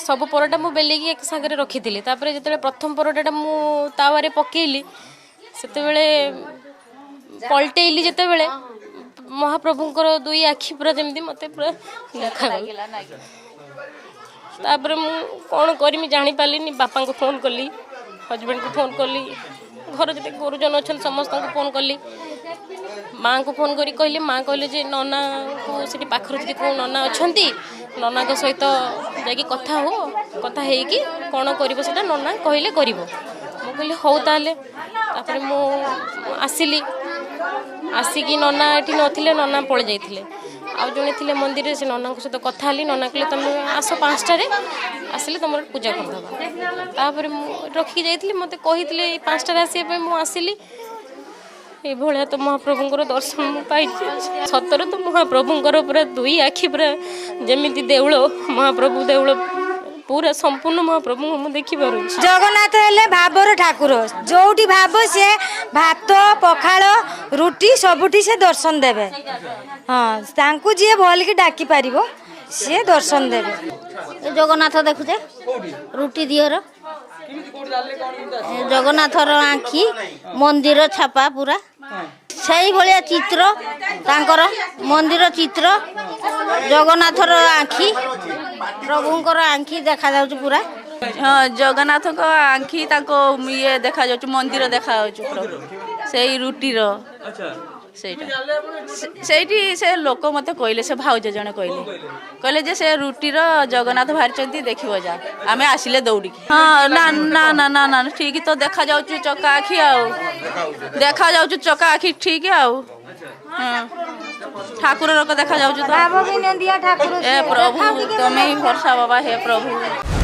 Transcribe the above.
सब परोटा मु बेलिकी एक सागर रखी थी जो प्रथम परोटा मु तावारे पकेली से पलटेली जिते महाप्रभुंर दुई आखि पूरा जमी मत पूरा देखा तापर मु कौन करमी जानी पार्ली बापा को फोन कली हजबैंड को फोन कली घर जिते गुरुजन अच्छा समस्त को फोन कली माँ को फोन करी कहली माँ कहले जे नना को सीटी पाखर जी को नना अच्छा नना सहित जाकि कथा हो कथा होगी कौन कर नना कहले कर कहली हौ ताले तापर मु आसिली आसिकी नना ये नथिले नना पड़े जाइए आउ जड़े थे मंदिर से नना सहित कथा हली नना कहले तुम आस 5टार आसिले तुम पूजा करदे रखी जाइए मत कही 5टार आसपा मुझे ये तो महाप्रभुंर दर्शन पाई सतर तो महाप्रभुंर पूरा दुई आखि पूरा जमी देउल महाप्रभु देउल पूरा संपूर्ण महाप्रभु मुझे देखी पार जगन्नाथ हेले भावर ठाकुर जोटी भाव सी भात पखाल रुटी सबुठी से दर्शन देवे हाँ तांकु जी भल की डाकी पार सी दर्शन देवे जगन्नाथ देखुचे रुटी दिहर जगन्नाथर आँखि मंदिर छापा पूरा सही भाया चित्र तांकर मंदिर चित्र जगन्नाथर आँखि प्रभुंकर आँखि देखा जाउछ पूरा हाँ जगन्नाथ को आँखि ये देखा जाउछ मंदिर देखा जाउछ से रुटीर से लोक मत कहले से भाउज जने कहले जे से रुटीर जगन्नाथ बाहर देखिबो जा आमे आसिले दौड़ी हाँ ना ना ना ना ना ठीक तो देखा जाउछ चका आखि आउ देखा जाउछ चका आखि ठीक आउ हाँ ठाकुर देखा जाउछ तो ठाकुर ए प्रभु तमे ही भरसा बाबा हे प्रभु।